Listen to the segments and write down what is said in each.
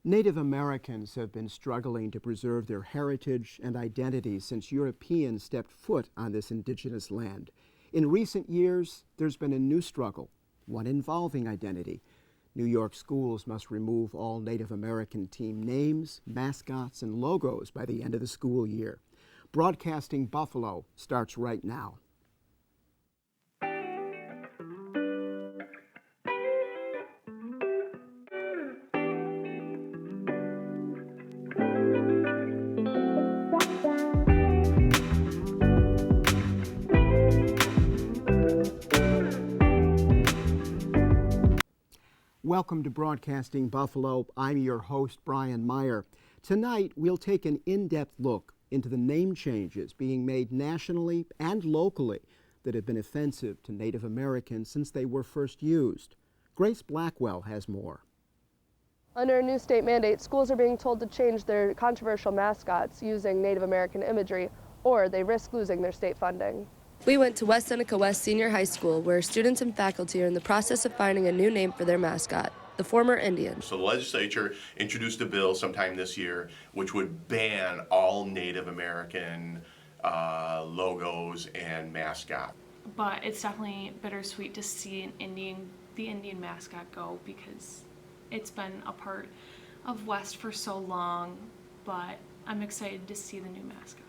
Native Americans have been struggling to preserve their heritage and identity since Europeans stepped foot on this indigenous land. In recent years, there's been a new struggle, one involving identity. New York schools must remove all Native American team names, mascots, and logos by the end of the school year. Broadcasting Buffalo starts right now. Welcome to Broadcasting Buffalo. I'm your host, Brian Meyer. Tonight, we'll take an in-depth look into the name changes being made nationally and locally that have been offensive to Native Americans since they were first used. Grace Blackwell has more. Under a new state mandate, schools are being told to change their controversial mascots using Native American imagery, or they risk losing their state funding. We went to West Seneca West Senior High School, where students and faculty are in the process of finding a new name for their mascot, the former Indian. So the legislature introduced a bill sometime this year which would ban all Native American logos and mascot. But it's definitely bittersweet to see the Indian mascot go, because it's been a part of West for so long, but I'm excited to see the new mascot.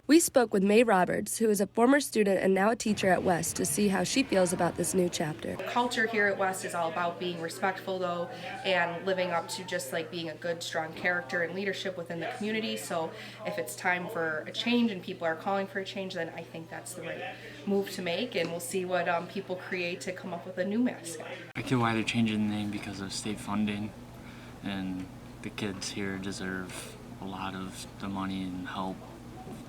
We spoke with May Roberts, who is a former student and now a teacher at West, to see how she feels about this new chapter. Culture here at West is all about being respectful, though, and living up to just like being a good, strong character and leadership within the community. So if it's time for a change and people are calling for a change, then I think that's the right move to make, and we'll see what people create to come up with a new mascot. I get why they're changing the name, because of state funding, and the kids here deserve a lot of the money and help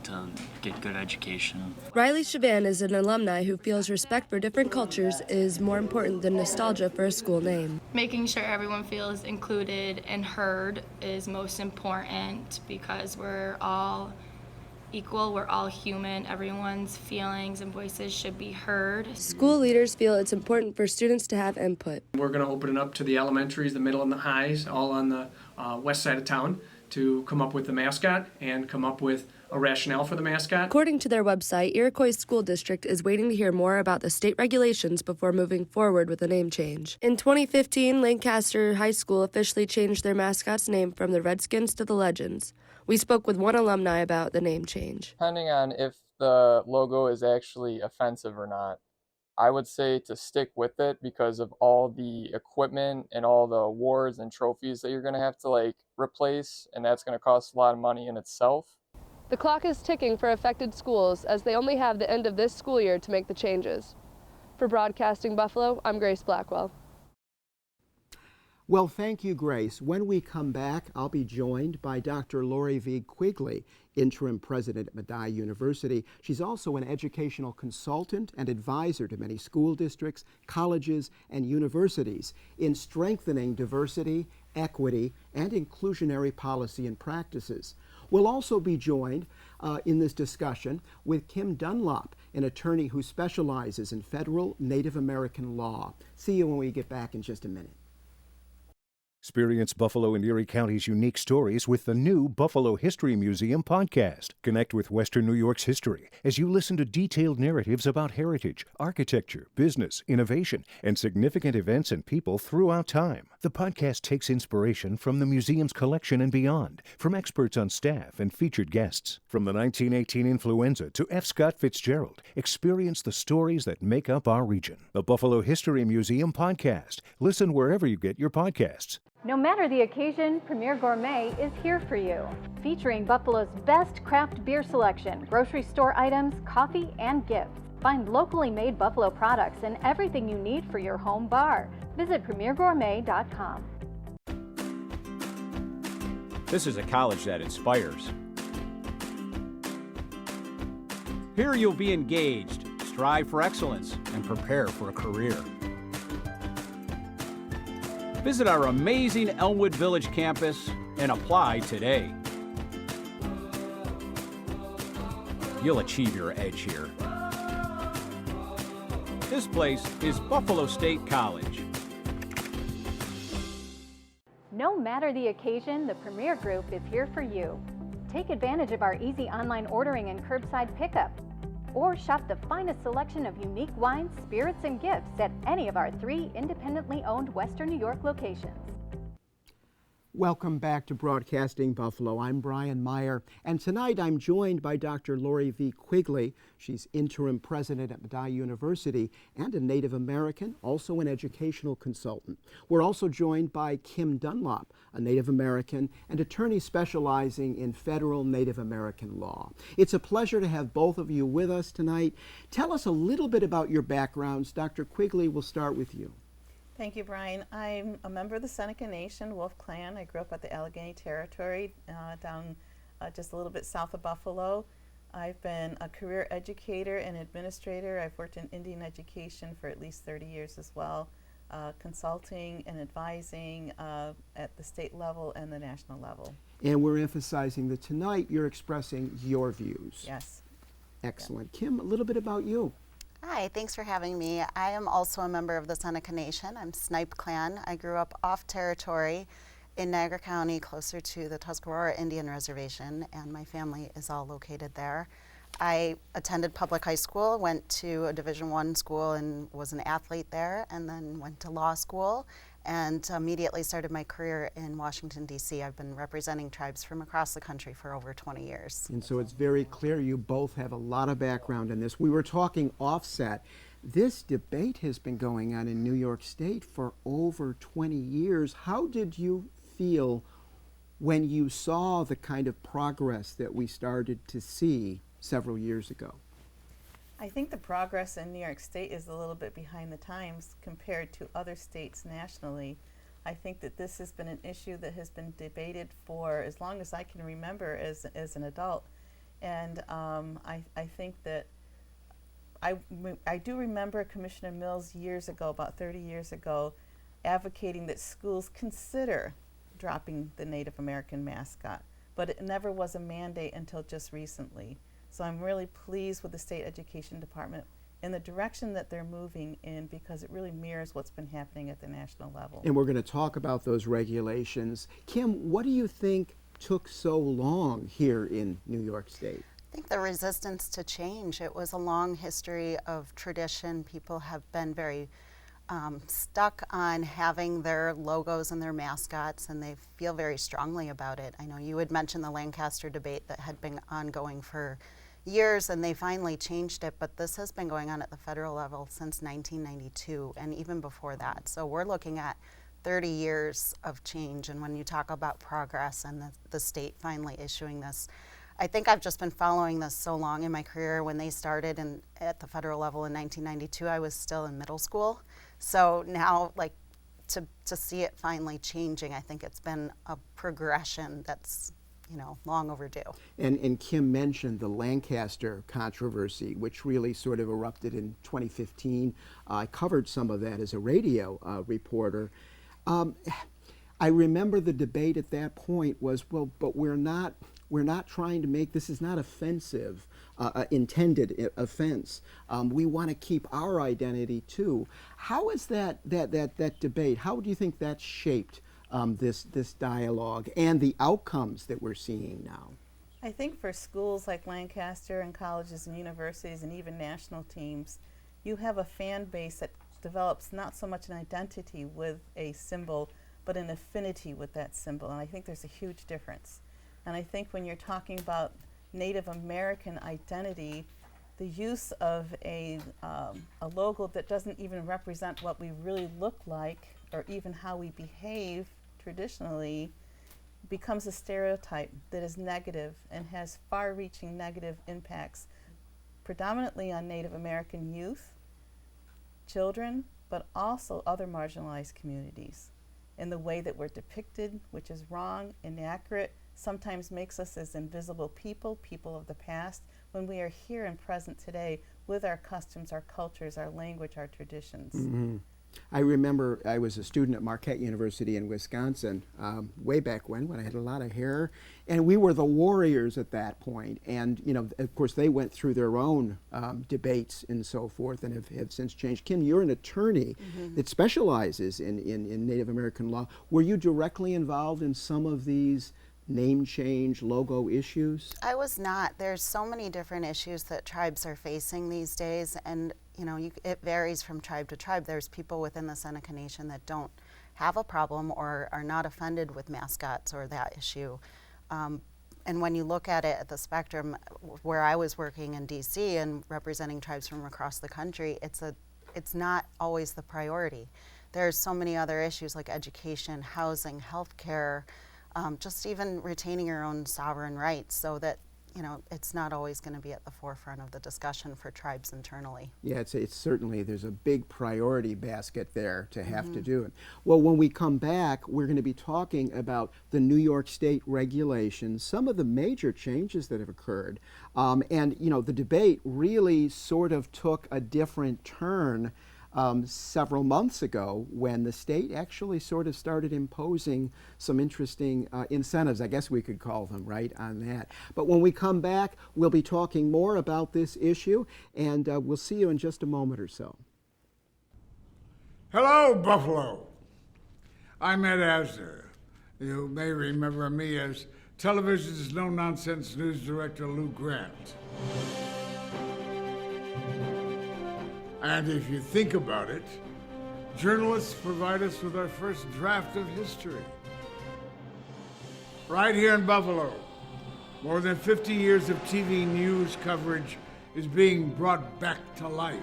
to get good education. Riley Chavan is an alumni who feels respect for different cultures is more important than nostalgia for a school name. Making sure everyone feels included and heard is most important, because we're all equal, we're all human, everyone's feelings and voices should be heard. School leaders feel it's important for students to have input. We're going to open it up to the elementaries, the middle and the highs, all on the west side of town, to come up with the mascot and come up with a rationale for the mascot. According to their website, Iroquois School District is waiting to hear more about the state regulations before moving forward with a name change. In 2015, Lancaster High School officially changed their mascot's name from the Redskins to the Legends. We spoke with one alumni about the name change. Depending on if the logo is actually offensive or not, I would say to stick with it because of all the equipment and all the awards and trophies that you're going to have to replace, and that's going to cost a lot of money in itself. The clock is ticking for affected schools, as they only have the end of this school year to make the changes. For Broadcasting Buffalo, I'm Grace Blackwell. Well, thank you, Grace. When we come back, I'll be joined by Dr. Lori V. Quigley, interim president at Medaille University. She's also an educational consultant and advisor to many school districts, colleges, and universities in strengthening diversity, equity, and inclusionary policy and practices. We'll also be joined in this discussion with Kim Dunlop, an attorney who specializes in federal Native American law. See you when we get back in just a minute. Experience Buffalo and Erie County's unique stories with the new Buffalo History Museum podcast. Connect with Western New York's history as you listen to detailed narratives about heritage, architecture, business, innovation, and significant events and people throughout time. The podcast takes inspiration from the museum's collection and beyond, from experts on staff and featured guests. From the 1918 influenza to F. Scott Fitzgerald, experience the stories that make up our region. The Buffalo History Museum podcast. Listen wherever you get your podcasts. No matter the occasion, Premier Gourmet is here for you. Featuring Buffalo's best craft beer selection, grocery store items, coffee, and gifts. Find locally made Buffalo products and everything you need for your home bar. Visit premiergourmet.com. This is a college that inspires. Here you'll be engaged, strive for excellence, and prepare for a career. Visit our amazing Elmwood Village campus and apply today. You'll achieve your edge here. This place is Buffalo State College. No matter the occasion, the Premier Group is here for you. Take advantage of our easy online ordering and curbside pickup, or shop the finest selection of unique wines, spirits, and gifts at any of our 3 independently owned Western New York locations. Welcome back to Broadcasting Buffalo. I'm Brian Meyer, and tonight I'm joined by Dr. Lori V. Quigley. She's interim president at Medaille University and a Native American, also an educational consultant. We're also joined by Kim Dunlop, a Native American and attorney specializing in federal Native American law. It's a pleasure to have both of you with us tonight. Tell us a little bit about your backgrounds. Dr. Quigley, we'll start with you. Thank you, Brian. I'm a member of the Seneca Nation Wolf Clan. I grew up at the Allegheny Territory, down just a little bit south of Buffalo. I've been a career educator and administrator. I've worked in Indian education for at least 30 years as well, consulting and advising at the state level and the national level. And we're emphasizing that tonight you're expressing your views. Yes. Excellent. Yeah. Kim, a little bit about you. Hi, thanks for having me. I am also a member of the Seneca Nation. I'm Snipe Clan. I grew up off territory in Niagara County, closer to the Tuscarora Indian Reservation, and my family is all located there. I attended public high school, went to a Division I school and was an athlete there, and then went to law school and immediately started my career in Washington, D.C. I've been representing tribes from across the country for over 20 years. And so it's very clear you both have a lot of background in this. We were talking offset. This debate has been going on in New York State for over 20 years. How did you feel when you saw the kind of progress that we started to see several years ago? I think the progress in New York State is a little bit behind the times compared to other states nationally. I think that this has been an issue that has been debated for as long as I can remember as an adult. And I think that I do remember Commissioner Mills years ago, about 30 years ago, advocating that schools consider dropping the Native American mascot, but it never was a mandate until just recently. So I'm really pleased with the State Education Department in the direction that they're moving in, because it really mirrors what's been happening at the national level. And we're going to talk about those regulations. Kim, what do you think took so long here in New York State? I think the resistance to change. It was a long history of tradition. People have been very stuck on having their logos and their mascots, and they feel very strongly about it. I know you had mentioned the Lancaster debate that had been ongoing for years, and they finally changed it, but this has been going on at the federal level since 1992 and even before that. So we're looking at 30 years of change, and when you talk about progress and the state finally issuing this, I think I've just been following this so long in my career. When they started at the federal level in 1992, I was still in middle school. So now, like, to see it finally changing, I think it's been a progression that's, you know, long overdue. And Kim mentioned the Lancaster controversy, which really sort of erupted in 2015. I covered some of that as a radio reporter. I remember the debate at that point was, well, but we're not trying to make, this is not offensive, intended offense. We want to keep our identity too. How is that debate, how do you think that shaped this dialogue and the outcomes that we're seeing now? I think for schools like Lancaster and colleges and universities and even national teams, you have a fan base that develops not so much an identity with a symbol, but an affinity with that symbol, and I think there's a huge difference. And I think when you're talking about Native American identity, the use of a logo that doesn't even represent what we really look like or even how we behave traditionally becomes a stereotype that is negative and has far-reaching negative impacts, predominantly on Native American youth, children, but also other marginalized communities. In the way that we're depicted, which is wrong, inaccurate, sometimes makes us as invisible people of the past, when we are here and present today with our customs, our cultures, our language, our traditions. Mm-hmm. I remember I was a student at Marquette University in Wisconsin way back when I had a lot of hair, and we were the Warriors at that point. And you know, of course, they went through their own debates and so forth, and have since changed. Kim, you're an attorney that specializes in Native American law. Were you directly involved in some of these name change, logo issues? I was not. There's so many different issues that tribes are facing these days, and you know, it varies from tribe to tribe. There's people within the Seneca Nation that don't have a problem or are not offended with mascots or that issue. And when you look at it at the spectrum, where I was working in DC and representing tribes from across the country, it's not always the priority. There's so many other issues like education, housing, healthcare, just even retaining your own sovereign rights, so that, you know, it's not always going to be at the forefront of the discussion for tribes internally. Yeah, it's certainly, there's a big priority basket there to have to do it. Well, when we come back, we're going to be talking about the New York State regulations, some of the major changes that have occurred. And, you know, the debate really sort of took a different turn several months ago, when the state actually sort of started imposing some interesting incentives, I guess we could call them, right, on that. But when we come back, we'll be talking more about this issue, and we'll see you in just a moment or so. Hello, Buffalo. I'm Ed Asner. You may remember me as television's no-nonsense news director Lou Grant. And if you think about it, journalists provide us with our first draft of history. Right here in Buffalo, more than 50 years of TV news coverage is being brought back to life.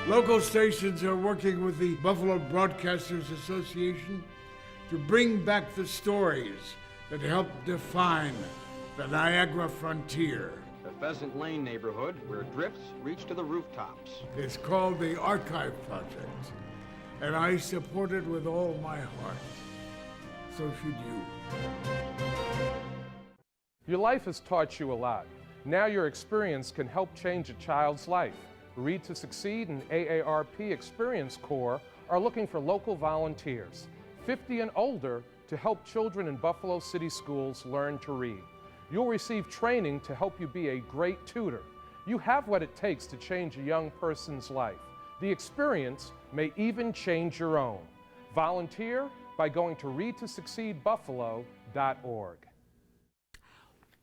Local stations are working with the Buffalo Broadcasters Association to bring back the stories that help define the Niagara frontier. The Pheasant Lane neighborhood, where drifts reach to the rooftops. It's called the Archive Project, and I support it with all my heart. So should you. Your life has taught you a lot. Now your experience can help change a child's life. Read to Succeed and AARP Experience Corps are looking for local volunteers, 50 and older, to help children in Buffalo City schools learn to read. You'll receive training to help you be a great tutor. You have what it takes to change a young person's life. The experience may even change your own. Volunteer by going to readtosucceedbuffalo.org.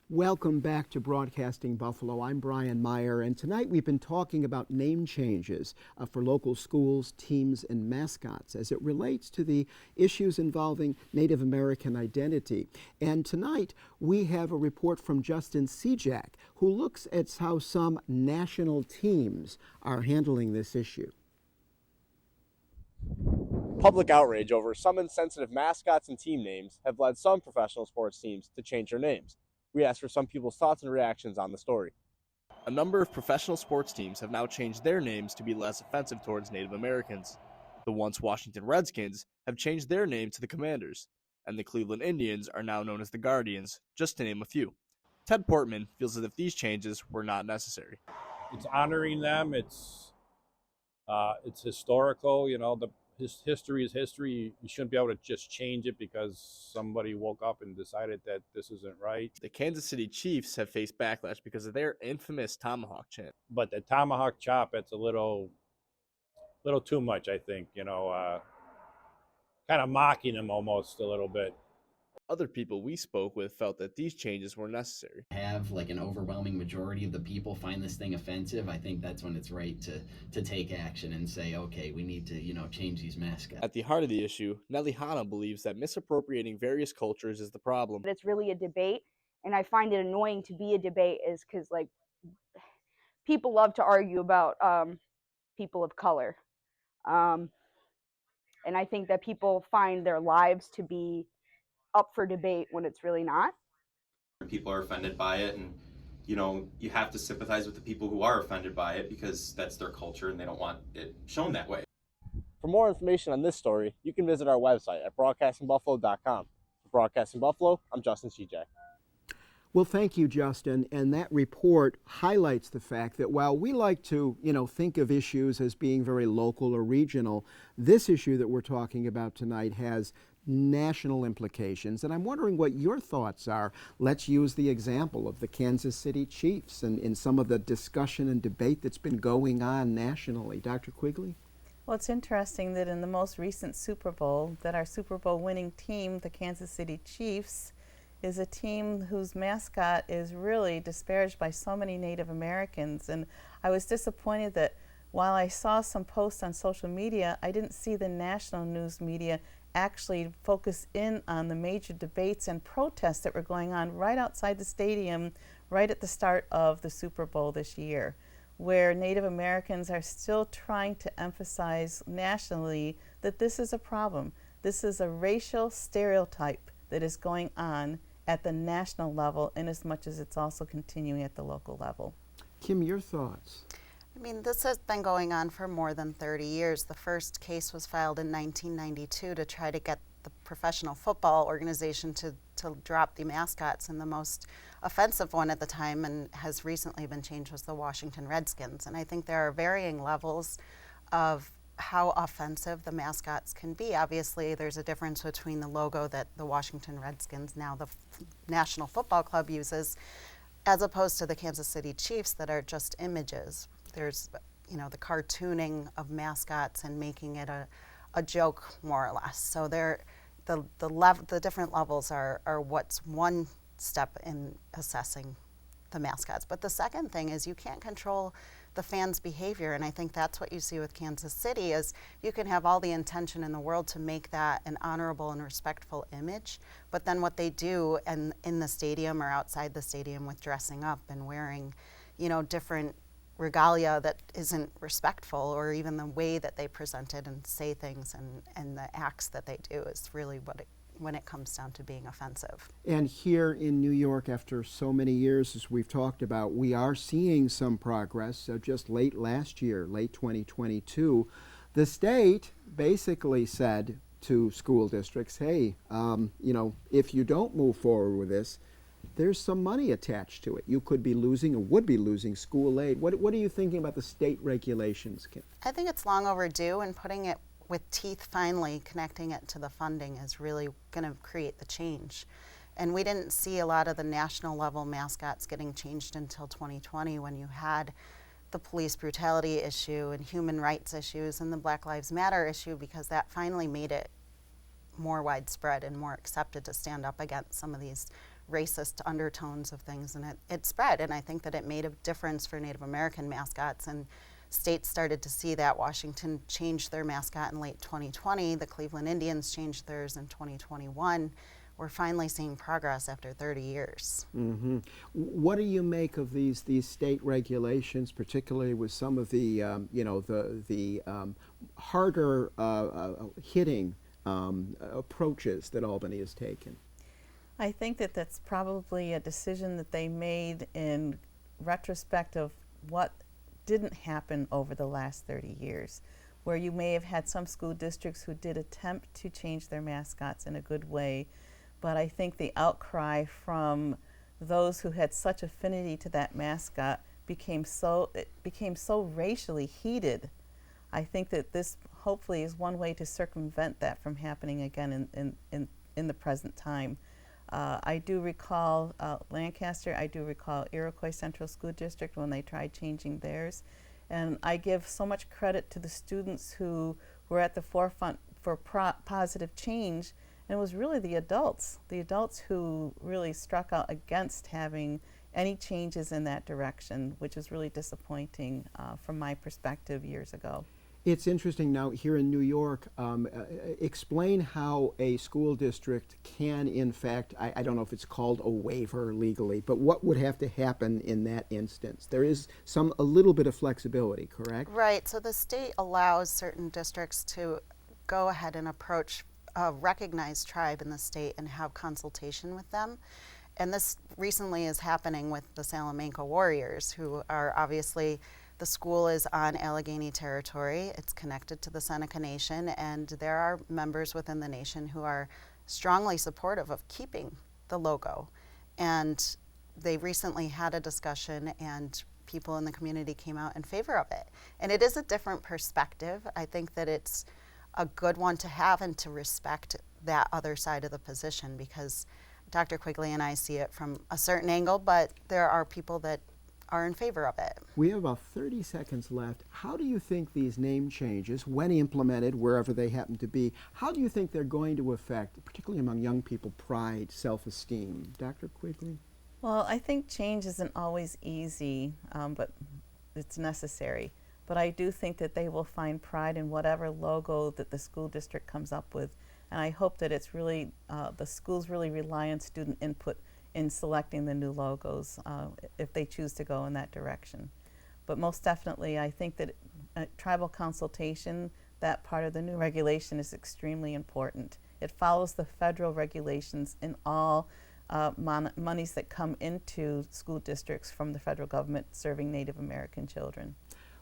Welcome back to Broadcasting Buffalo. I'm Brian Meyer, and tonight we've been talking about name changes for local schools, teams, and mascots as it relates to the issues involving Native American identity. And tonight we have a report from Justin Sejak, who looks at how some national teams are handling this issue. Public outrage over some insensitive mascots and team names have led some professional sports teams to change their names. We asked for some people's thoughts and reactions on the story. A number of professional sports teams have now changed their names to be less offensive towards Native Americans. The once Washington Redskins have changed their name to the Commanders, and the Cleveland Indians are now known as the Guardians, just to name a few. Ted Portman feels as if these changes were not necessary. It's honoring them. It's historical. You know, history is history. You shouldn't be able to just change it because somebody woke up and decided that this isn't right. The Kansas City Chiefs have faced backlash because of their infamous tomahawk chant. But the tomahawk chop, it's a little too much, I think. You know, kind of mocking them almost a little bit. Other people we spoke with felt that these changes were necessary. Have like an overwhelming majority of the people find this thing offensive, I think that's when it's right to take action and say, okay, we need to, change these mascots. At the heart of the issue, Nellie Hanna believes that misappropriating various cultures is the problem. It's really a debate, and I find it annoying to be a debate is because, like, people love to argue about people of color. And I think that people find their lives to be up for debate when it's really not. People are offended by it, and you have to sympathize with the people who are offended by it because that's their culture and they don't want it shown that way. For more information on this story, you can visit our website at broadcastingbuffalo.com. For Broadcasting Buffalo, I'm Justin Sejak. Well, thank you, Justin. And that report highlights the fact that while we like to, think of issues as being very local or regional, this issue that we're talking about tonight has national implications. And I'm wondering what your thoughts are. Let's use the example of the Kansas City Chiefs and in some of the discussion and debate that's been going on nationally. Dr. Quigley? Well, it's interesting that in the most recent Super Bowl, that our Super Bowl winning team, the Kansas City Chiefs, is a team whose mascot is really disparaged by so many Native Americans. And I was disappointed that while I saw some posts on social media, I didn't see the national news media actually focus in on the major debates and protests that were going on right outside the stadium right at the start of the Super Bowl this year, where Native Americans are still trying to emphasize nationally that this is a problem. This is a racial stereotype that is going on at the national level in as much as it's also continuing at the local level. Kim, your thoughts? I mean, this has been going on for more than 30 years. The first case was filed in 1992 to try to get the professional football organization to drop the mascots, and the most offensive one at the time and has recently been changed was the Washington Redskins. And I think there are varying levels of how offensive the mascots can be. Obviously, there's a difference between the logo that the Washington Redskins, now the National Football Club, uses, as opposed to the Kansas City Chiefs that are just images. There's, the cartooning of mascots and making it a joke, more or less. So the different levels are what's one step in assessing the mascots. But the second thing is you can't control the fans' behavior, and I think that's what you see with Kansas City is you can have all the intention in the world to make that an honorable and respectful image, but then what they do in the stadium or outside the stadium with dressing up and wearing, different regalia that isn't respectful, or even the way that they present it and say things and the acts that they do is really when it comes down to being offensive. And here in New York, after so many years, as we've talked about, we are seeing some progress. So just late last year, late 2022, the state basically said to school districts, hey, if you don't move forward with this, there's some money attached to it. You could be losing or would be losing school aid. What are you thinking about the state regulations, Kim? I think it's long overdue, and putting it with teeth, finally connecting it to the funding is really going to create the change. And we didn't see a lot of the national level mascots getting changed until 2020, when you had the police brutality issue and human rights issues and the Black Lives Matter issue, because that finally made it more widespread and more accepted to stand up against some of these racist undertones of things, and it spread. And I think that it made a difference for Native American mascots, and states started to see that. Washington changed their mascot in late 2020. The Cleveland Indians changed theirs in 2021. We're finally seeing progress after 30 years. Mm-hmm. What do you make of these state regulations, particularly with some of the harder hitting approaches that Albany has taken? I think that that's probably a decision that they made in retrospect of what didn't happen over the last 30 years, where you may have had some school districts who did attempt to change their mascots in a good way, but I think the outcry from those who had such affinity to that mascot became so racially heated. I think that this hopefully is one way to circumvent that from happening again in the present time. I do recall Lancaster, I do recall Iroquois Central School District when they tried changing theirs. And I give so much credit to the students who were at the forefront for positive change. And it was really the adults who really struck out against having any changes in that direction, which was really disappointing from my perspective years ago. It's interesting now here in New York, explain how a school district can, in fact, I don't know if it's called a waiver legally, but what would have to happen in that instance? There is a little bit of flexibility, correct? Right, so the state allows certain districts to go ahead and approach a recognized tribe in the state and have consultation with them. And this recently is happening with the Salamanca Warriors, who are obviously, the school is on Allegheny territory. It's connected to the Seneca Nation, and there are members within the nation who are strongly supportive of keeping the logo. And they recently had a discussion and people in the community came out in favor of it. And it is a different perspective. I think that it's a good one to have and to respect that other side of the position, because Dr. Quigley and I see it from a certain angle, but there are people that are in favor of it. We have about 30 seconds left. How do you think these name changes, when implemented, wherever they happen to be, how do you think they're going to affect, particularly among young people, pride, self-esteem? Dr. Quigley? Well, I think change isn't always easy, but it's necessary. But I do think that they will find pride in whatever logo that the school district comes up with. And I hope that it's really, the schools really rely on student input in selecting the new logos if they choose to go in that direction. But most definitely, I think that tribal consultation, that part of the new regulation, is extremely important. It follows the federal regulations in all monies that come into school districts from the federal government serving Native American children.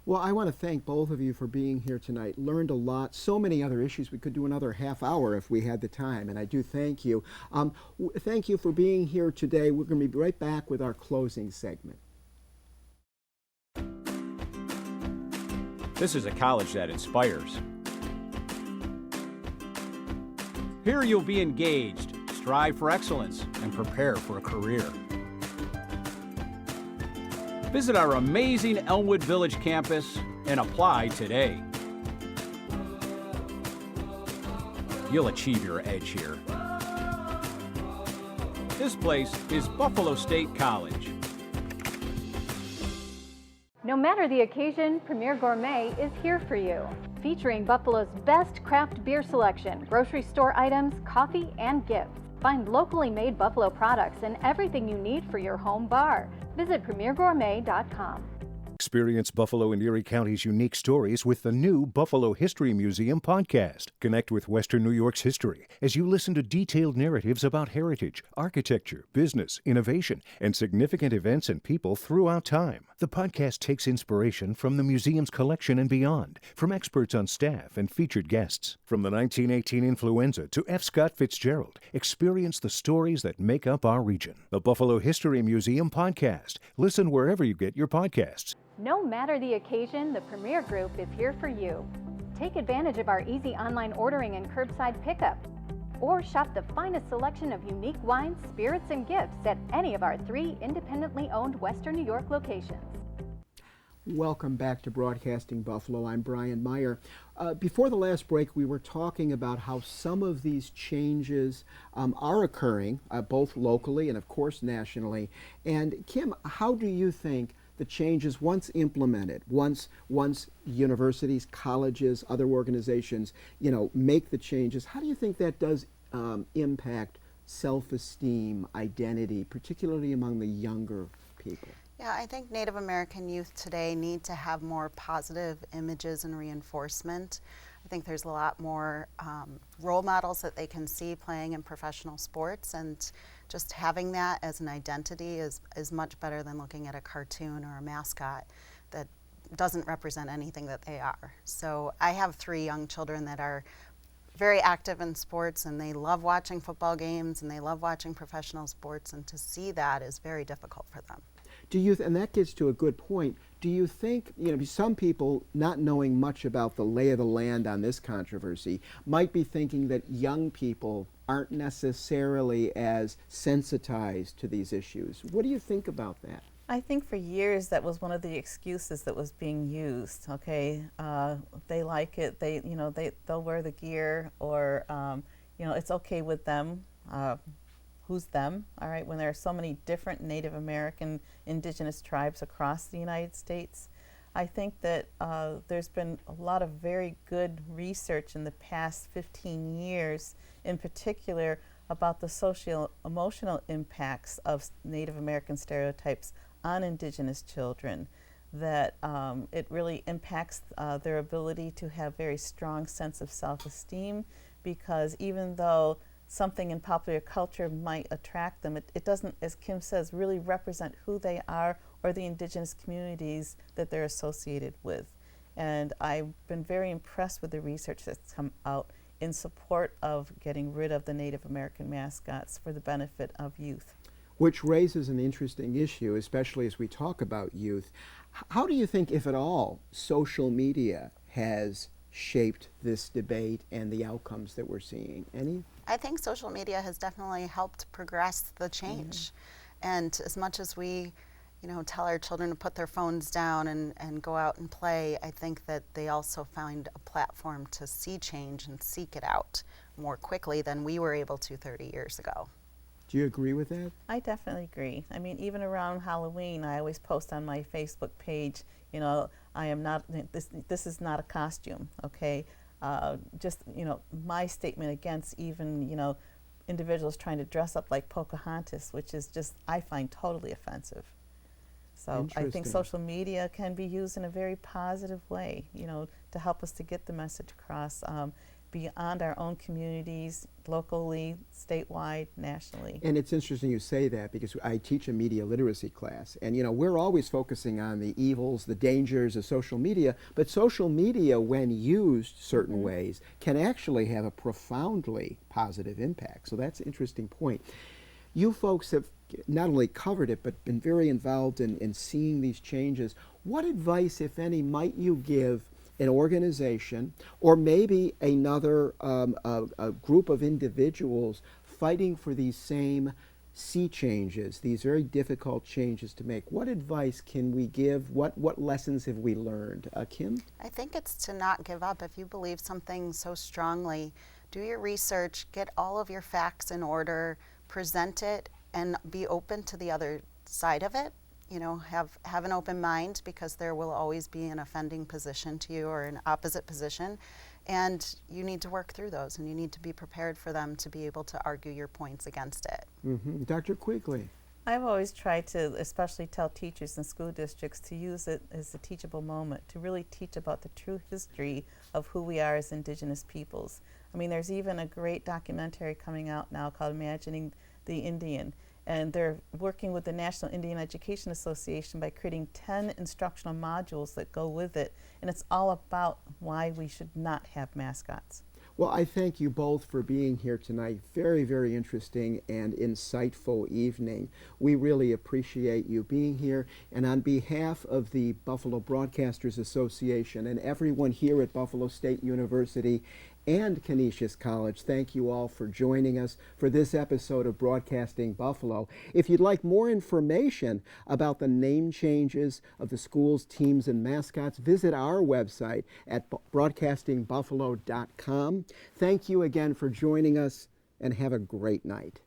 Well, I want to thank both of you for being here tonight. Learned a lot. So many other issues. We could do another half hour if we had the time, and I do thank you. Thank you for being here today. We're going to be right back with our closing segment. This is a college that inspires. Here you'll be engaged, strive for excellence, and prepare for a career. Visit our amazing Elmwood Village campus and apply today. You'll achieve your edge here. This place is Buffalo State College. No matter the occasion, Premier Gourmet is here for you. Featuring Buffalo's best craft beer selection, grocery store items, coffee, and gifts. Find locally made Buffalo products and everything you need for your home bar. Visit premiergourmet.com. Experience Buffalo and Erie County's unique stories with the new Buffalo History Museum podcast. Connect with Western New York's history as you listen to detailed narratives about heritage, architecture, business, innovation, and significant events and people throughout time. The podcast takes inspiration from the museum's collection and beyond, from experts on staff and featured guests. From the 1918 influenza to F. Scott Fitzgerald, experience the stories that make up our region. The Buffalo History Museum podcast. Listen wherever you get your podcasts. No matter the occasion, the Premier Group is here for you. Take advantage of our easy online ordering and curbside pickup. Or shop the finest selection of unique wines, spirits, and gifts at any of our 3 independently owned Western New York locations. Welcome back to Broadcasting Buffalo. I'm Brian Meyer. Before the last break, we were talking about how some of these changes are occurring, both locally and, of course, nationally. And Kim, how do you think the changes, once implemented, once universities, colleges, other organizations, make the changes, how do you think that does impact self-esteem, identity, particularly among the younger people? Yeah, I think Native American youth today need to have more positive images and reinforcement. I think there's a lot more role models that they can see playing in professional sports, and just having that as an identity is much better than looking at a cartoon or a mascot that doesn't represent anything that they are. So I have 3 young children that are very active in sports, and they love watching football games and they love watching professional sports, and to see that is very difficult for them. Do you, and that gets to a good point, do you think, some people not knowing much about the lay of the land on this controversy might be thinking that young people aren't necessarily as sensitized to these issues? What do you think about that? I think for years that was one of the excuses that was being used. Okay, they like it. They'll wear the gear, or it's okay with them. Who's them? All right, when there are so many different Native American indigenous tribes across the United States, I think that there's been a lot of very good research in the past 15 years, in particular about the social-emotional impacts of Native American stereotypes on indigenous children, that it really impacts their ability to have very strong sense of self-esteem, because even though something in popular culture might attract them, it doesn't, as Kim says, really represent who they are or the indigenous communities that they're associated with. And I've been very impressed with the research that's come out in support of getting rid of the Native American mascots for the benefit of youth. Which raises an interesting issue, especially as we talk about youth. How do you think, if at all, social media has shaped this debate and the outcomes that we're seeing? Any? I think social media has definitely helped progress the change. And as much as we, tell our children to put their phones down and go out and play, I think that they also find a platform to see change and seek it out more quickly than we were able to 30 years ago. Do you agree with that? I definitely agree. I mean, even around Halloween, I always post on my Facebook page, I am not, this is not a costume, okay? Just, my statement against even, individuals trying to dress up like Pocahontas, which is just, I find totally offensive. So I think social media can be used in a very positive way, to help us to get the message across beyond our own communities, locally, statewide, nationally. And it's interesting you say that, because I teach a media literacy class, and we're always focusing on the evils, the dangers of social media, but social media, when used certain ways, can actually have a profoundly positive impact. So that's an interesting point. You folks have not only covered it, but been very involved in seeing these changes. What advice, if any, might you give an organization, or maybe another a group of individuals fighting for these same sea changes, these very difficult changes to make? What advice can we give? What lessons have we learned? Kim? I think it's to not give up. If you believe something so strongly, do your research, get all of your facts in order, present it, and be open to the other side of it. Have an open mind, because there will always be an offending position to you or an opposite position, and you need to work through those, and you need to be prepared for them to be able to argue your points against it. Dr. Quigley? I've always tried to especially tell teachers in school districts to use it as a teachable moment, to really teach about the true history of who we are as Indigenous peoples. I mean, there's even a great documentary coming out now called Imagining the Indian, and they're working with the National Indian Education Association by creating 10 instructional modules that go with it, and it's all about why we should not have mascots. Well, I thank you both for being here tonight. Very, very interesting and insightful evening. We really appreciate you being here. And on behalf of the Buffalo Broadcasters Association and everyone here at Buffalo State University and Canisius College, thank you all for joining us for this episode of Broadcasting Buffalo. If you'd like more information about the name changes of the schools, teams, and mascots, visit our website at broadcastingbuffalo.com. Thank you again for joining us, and have a great night.